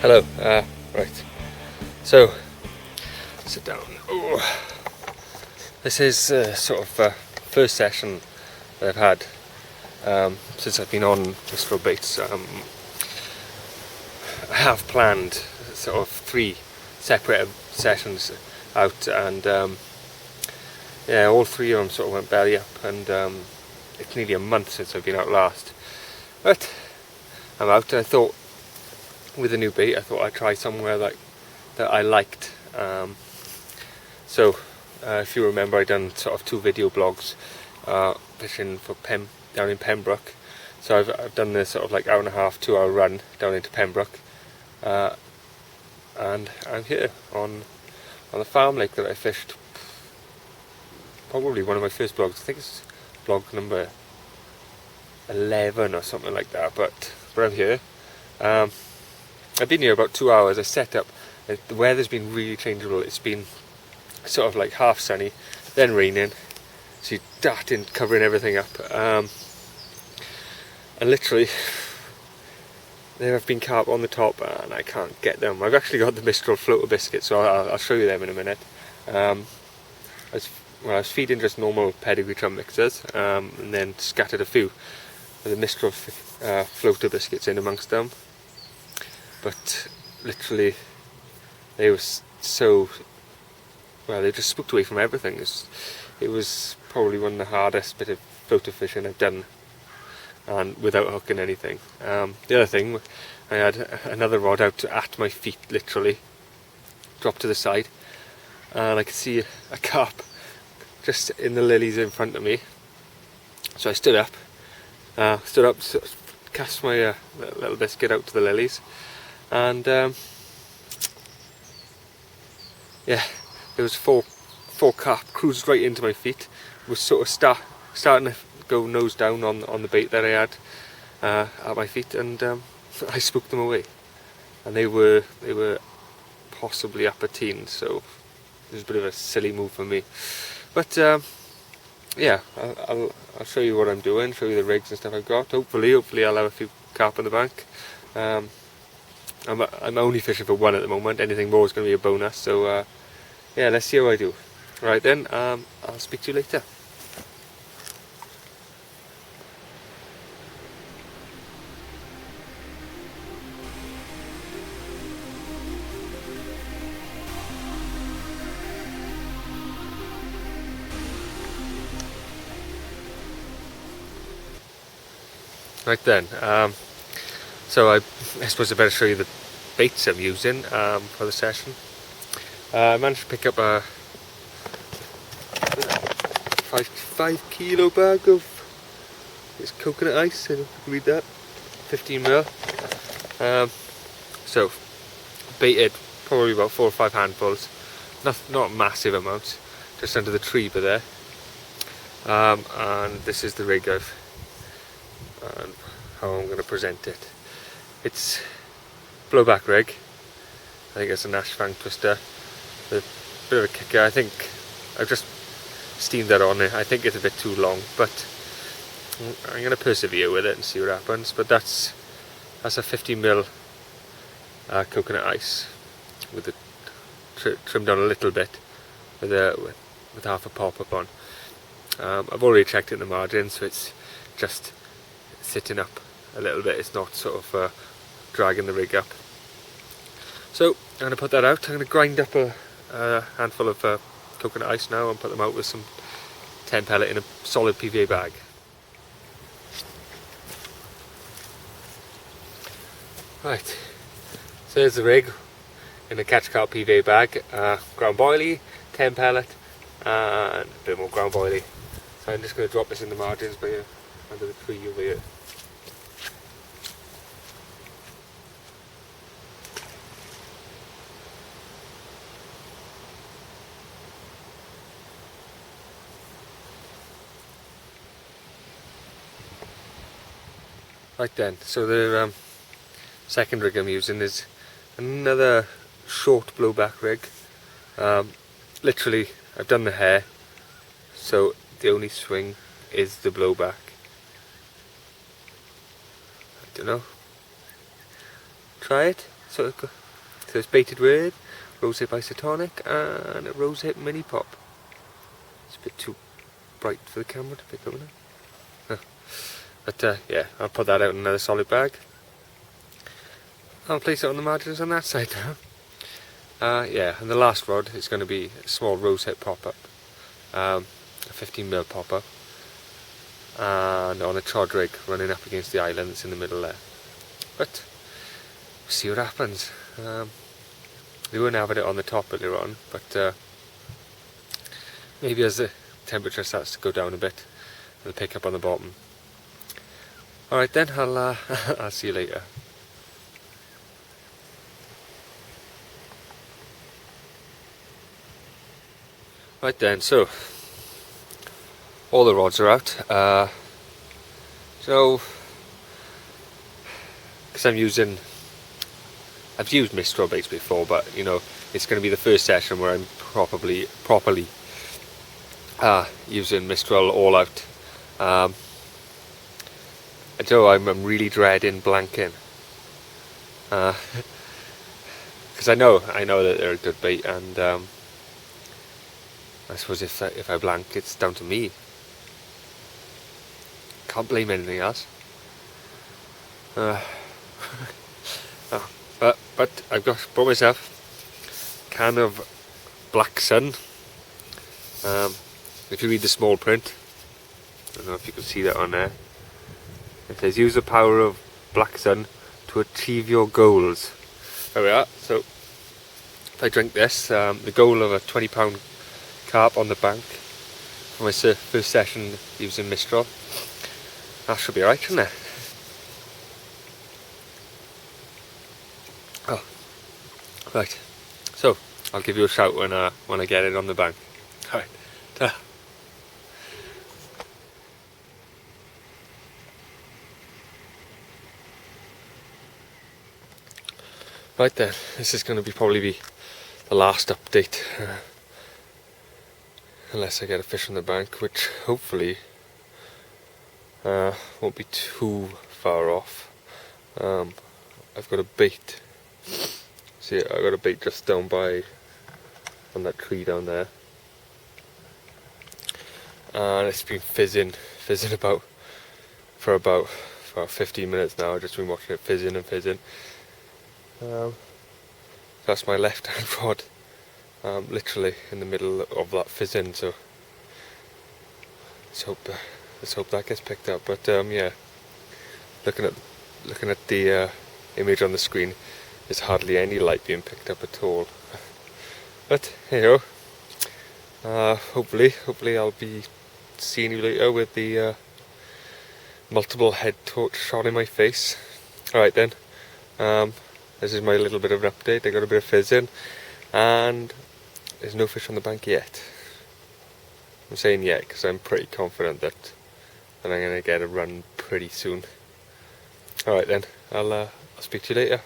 Hello, right, so, sit down. Ooh. This is sort of first session that I've had since I've been on Mistral Baits. I have planned sort of 3 separate sessions out, and yeah, all 3 of them sort of went belly up, and it's nearly a month since I've been out last. But I'm out, and I thought, with a new bait, I thought I'd try somewhere that I liked. So if you remember, I done sort of 2 video blogs fishing for down in Pembroke. So I've done this sort of like hour and a half, 2 hour run down into Pembroke, and I'm here on the farm lake that I fished. Probably one of my first blogs. I think it's blog number 11 or something like that. But I'm here. I've been here about 2 hours. I set up. The weather's been really changeable. It's been sort of like half sunny, then raining. So you're darting, covering everything up. And literally, there have been carp on the top, and I can't get them. I've actually got the Mistral floater biscuits, so I'll show you them in a minute. I was feeding just normal pedigree chum mixers, and then scattered a few with the Mistral floater biscuits in amongst them. But literally, they were so, well, they just spooked away from everything. It was probably one of the hardest bit of floater fishing I've done, and without hooking anything. The other thing, I had another rod out at my feet, literally dropped to the side, and I could see a carp just in the lilies in front of me. So I stood up, cast my little biscuit out to the lilies, and yeah, there was four carp cruised right into my feet. Was sort of starting to go nose down on the bait that I had at my feet, and I spooked them away. And they were possibly upper teens, so it was a bit of a silly move for me. But yeah, I'll show you what I'm doing, show you the rigs and stuff I've got. Hopefully I'll have a few carp in the bank. I'm only fishing for 1 at the moment. Anything more is going to be a bonus. So yeah, let's see how I do. Right then, I'll speak to you later. Right then, so I suppose I better show you the baits I'm using for the session. I managed to pick up a 5 kilo bag of this coconut ice. I don't know if you can read that. 15 ml. So baited probably about 4 or 5 handfuls. Not massive amounts. Just under the tree by there. And this is the rig and how I'm going to present it. It's blowback rig. I think it's a Nash Fang twister with a bit of a kicker. I think I've just steamed that on it. I think it's a bit too long, but I'm going to persevere with it and see what happens. But that's a 50 ml coconut ice with it trimmed down a little bit with half a pop up on. I've already checked it in the margin, so it's just sitting up a little bit. It's not sort of dragging the rig up. So I'm going to put that out. I'm going to grind up a handful of coconut ice now and put them out with some 10 pellet in a solid PVA bag. Right, so there's the rig in a catch carp PVA bag. Ground boilie, 10 pellet, and a bit more ground boilie. So I'm just going to drop this in the margins by under the tree over here. Right then, so the second rig I'm using is another short blowback rig. Literally, I've done the hair, so the only swing is the blowback. I don't know. Try it. So it's baited with rosehip isotonic and a rosehip mini pop. It's a bit too bright for the camera to pick up now. But yeah, I'll put that out in another solid bag. I'll place it on the margins on that side now. Yeah, and the last rod is going to be a small rosehip pop-up, a 15mm pop-up, and on a trod rig running up against the island that's in the middle there. But we'll see what happens. We weren't having it on the top earlier on, but maybe as the temperature starts to go down a bit, it'll pick up on the bottom. Alright then, I'll see you later. Right then, so all the rods are out. So because I've used Mistral Baits before, but you know, it's going to be the first session where I'm properly using Mistral all out. And so I'm really dreading blanking, because I know that they're a good bait, and I suppose if I blank, it's down to me. Can't blame anything else. But I've bought myself a can of Black Sun. If you read the small print, I don't know if you can see that on there. It says, use the power of Black Sun to achieve your goals. There we are. So if I drink this, the goal of a £20 carp on the bank for my first session using Mistral, that should be right, shouldn't it? Oh, right. So I'll give you a shout when I get it on the bank. All right. Ta. Right then, this is going to probably be the last update, unless I get a fish on the bank, which hopefully won't be too far off. I've got a bait. See, I've got a bait just down by, on that tree down there, and it's been fizzing about for 15 minutes now. I've just been watching it fizzing and fizzing. That's my left hand rod, literally in the middle of that fizzing, so let's hope that gets picked up. But yeah, looking at the image on the screen, there's hardly any light being picked up at all. But you know, hopefully I'll be seeing you later with the multiple head torch shot in my face. Alright then, this is my little bit of an update. I got a bit of fizz in, and there's no fish on the bank yet. I'm saying yet because I'm pretty confident that I'm going to get a run pretty soon. Alright then, I'll speak to you later.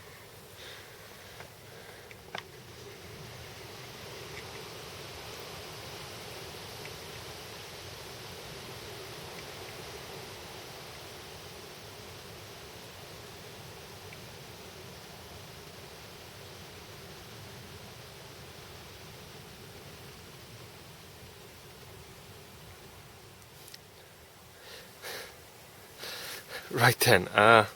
Right then, I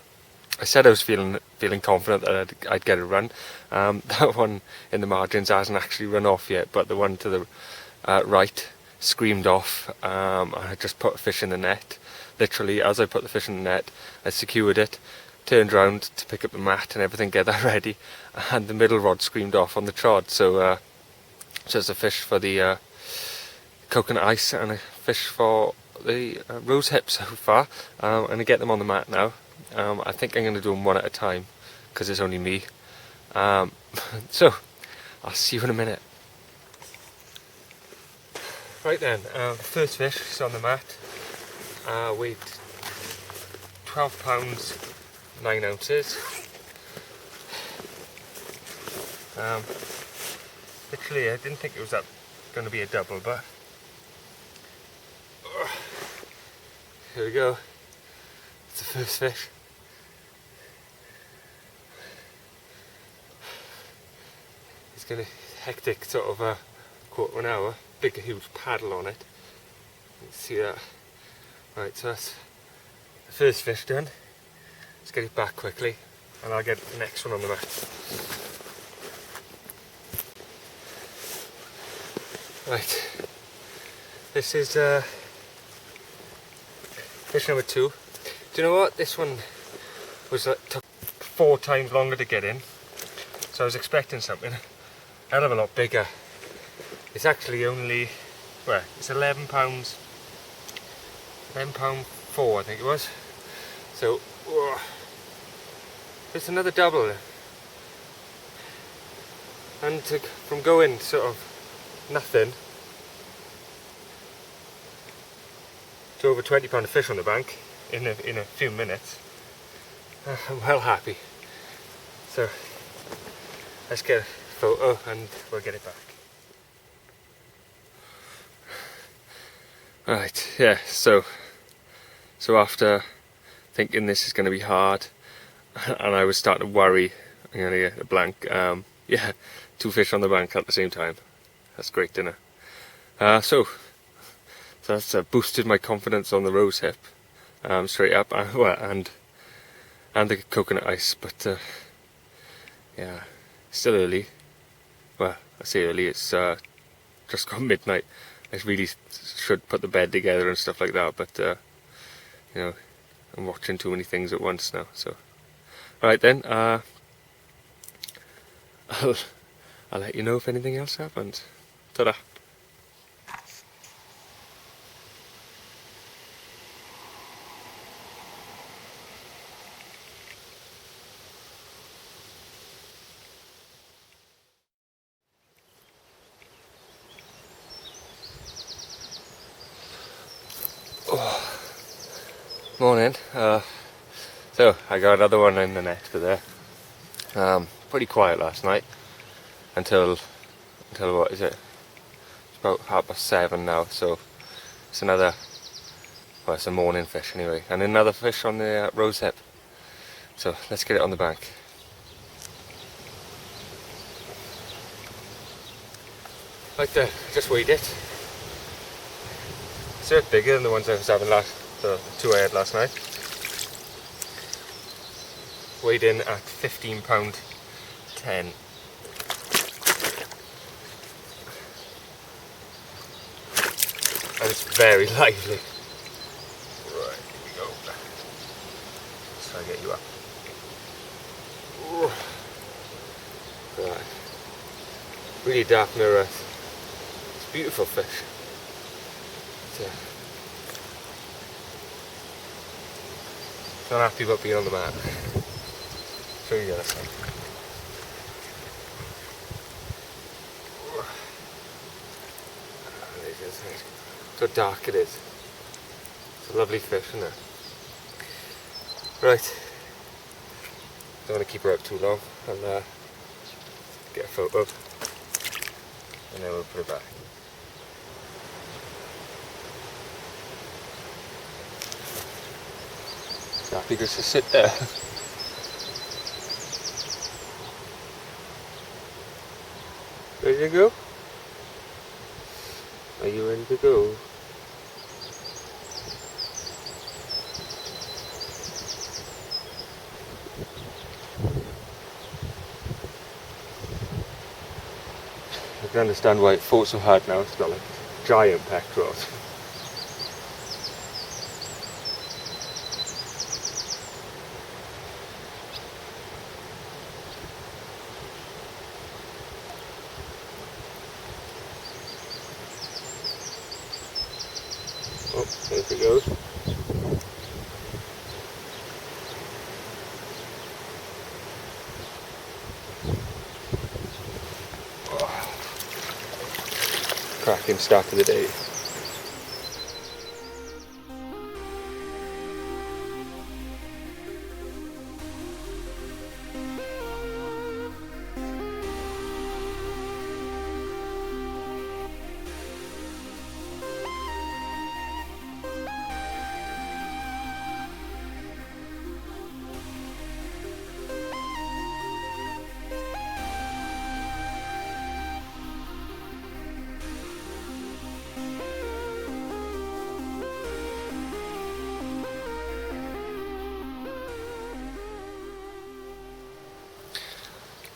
said I was feeling confident that I'd get a run. That one in the margins hasn't actually run off yet, but the one to the right screamed off. I just put a fish in the net. Literally, as I put the fish in the net, I secured it, turned round to pick up the mat and everything, get that ready, and the middle rod screamed off on the trod. So just a fish for the coconut ice and a fish for the rose hips so far. I'm going to get them on the mat now. I think I'm going to do them one at a time because it's only me. So I'll see you in a minute. Right then, first fish is on the mat. Weighed 12 pounds 9 ounces. Literally, I didn't think it was going to be a double, but here we go. It's the first fish. It's going to hectic sort of a quarter of an hour. Big huge paddle on it. You can see that. Right, so that's the first fish done. Let's get it back quickly and I'll get the next one on the mat. Right, this is fish number 2. Do you know what? This one took 4 times longer to get in, so I was expecting something a hell of a lot bigger. It's actually only, well, it's £11, £11.4 I think it was. So, it's another double. And from going sort of nothing to over £20 of fish on the bank in a few minutes, I'm well happy. So let's get a photo and we'll get it back. Right, yeah, so after thinking this is going to be hard and I was starting to worry I'm going to get a blank, yeah, 2 fish on the bank at the same time. That's great dinner. So that's boosted my confidence on the rose hip straight up, and the coconut ice. But yeah, still early. Well, I say early. It's just gone midnight. I really should put the bed together and stuff like that. But you know, I'm watching too many things at once now. So, all right then. I'll let you know if anything else happens. Ta-da. Oh. Morning. So I got another one in the net for there. Pretty quiet last night until what is it? It's about 7:30 now. So it's another. Well, it's a morning fish anyway, and another fish on the rose hip. So let's get it on the bank. Right there, just weighed it. It's a bit bigger than the ones I was having the 2 I had last night. Weighed in at £15.10. And it's very lively. Right, here we go. Let's try to get you up. Ooh. Right. Really dark mirror. It's a beautiful fish. Not happy about being on the mat. Show you the other side. So dark it is. It's a lovely fish, isn't it? Right. Don't want to keep her up too long. I'll get a photo and then we'll put it back. Happy just to sit there. Ready to go? Are you ready to go? I can understand why it fought so hard now. It's got like giant pectorals. Oh, there it goes. Oh. Cracking start of the day.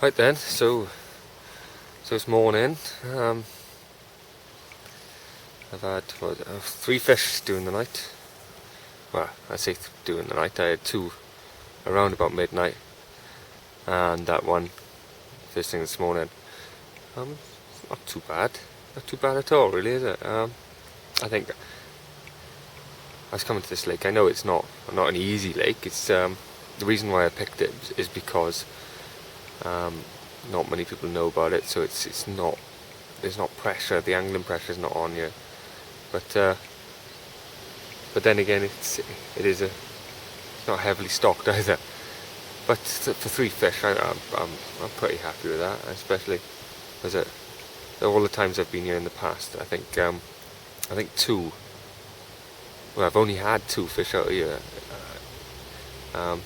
Right then, so it's morning. I've had 3 fish during the night. Well, I say during the night. I had 2 around about midnight, and that one first thing this morning. Not too bad. Not too bad at all, really, is it? I think I was coming to this lake. I know it's not an easy lake. It's the reason why I picked it is because not many people know about it. So it's not, there's not pressure. The angling pressure is not on you. But then again, it's not heavily stocked either. But for 3 fish, I'm pretty happy with that. Especially as all the times I've been here in the past. I think 2. Well, I've only had 2 fish out of here.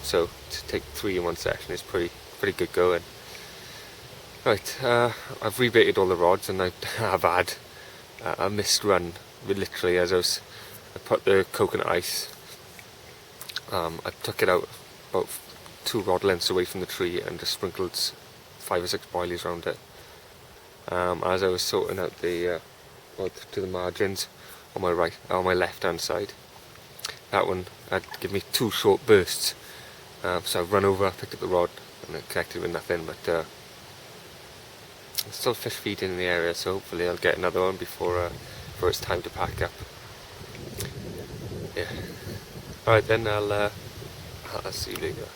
So to take 3 in one session is pretty good going. Right, I've rebaited all the rods, and I've had a missed run. Literally, as I put the coconut ice, I took it out about 2 rod lengths away from the tree and just sprinkled 5 or 6 boilies around it. As I was sorting out the to the margins on my left hand side, that one had given me 2 short bursts. So I've run over, picked up the rod, and it connected with nothing. But there's still fish feeding in the area, so hopefully I'll get another one before it's time to pack up. Yeah. Alright then, I'll see you later.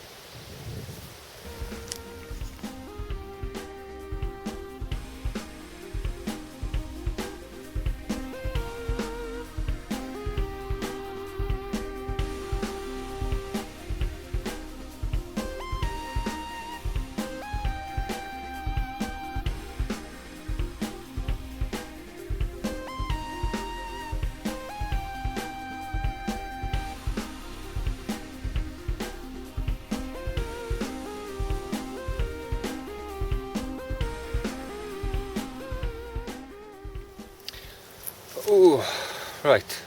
Oh, right.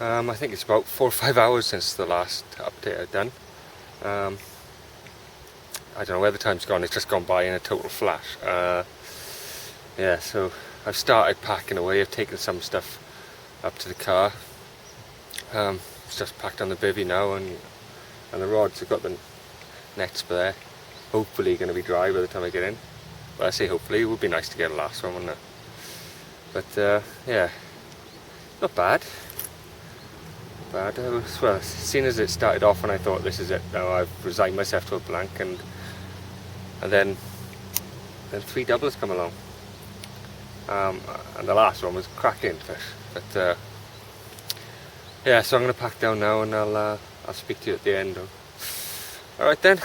I think it's about 4 or 5 hours since the last update I've done. I don't know where the time's gone. It's just gone by in a total flash. Yeah, so I've started packing away. I've taken some stuff up to the car. It's just packed on the bivvy now, and the rods. I've got the nets there. Hopefully going to be dry by the time I get in. But I say hopefully. It would be nice to get a last one, wouldn't it? But yeah, not bad. Well, seeing as it started off and I thought this is it now, I've resigned myself to a blank, and then 3 doubles come along, and the last one was cracking fish. But yeah, so I'm going to pack down now, and I'll speak to you at the end. Alright then,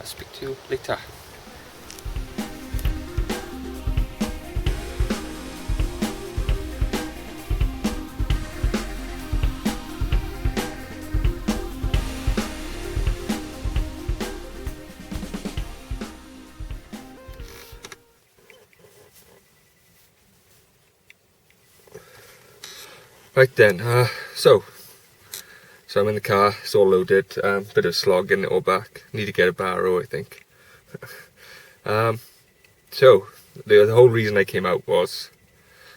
I'll speak to you later. Right then, so I'm in the car, it's all loaded, bit of slog getting it all back, need to get a barrow I think. So the whole reason I came out was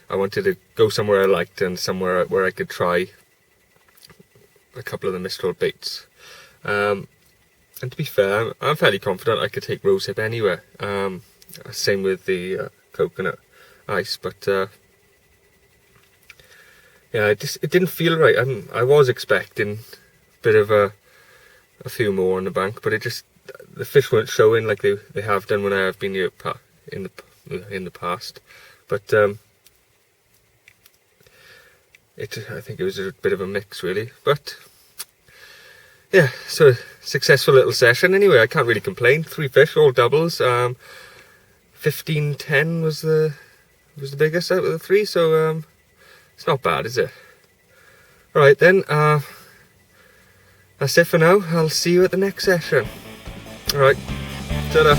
I wanted to go somewhere I liked, and somewhere where I could try a couple of the Mistral Baits. And to be fair, I'm fairly confident I could take rosehip anywhere. Same with the coconut ice, but yeah, it didn't feel right. I was expecting a bit of a few more on the bank, but the fish weren't showing like they have done when I have been here in the past. But I think it was a bit of a mix really. But yeah, so successful little session anyway. I can't really complain. 3 fish, all doubles. 15-10 was the biggest out of the 3. So it's not bad, is it? Alright then, that's it for now. I'll see you at the next session. Alright, ta-da.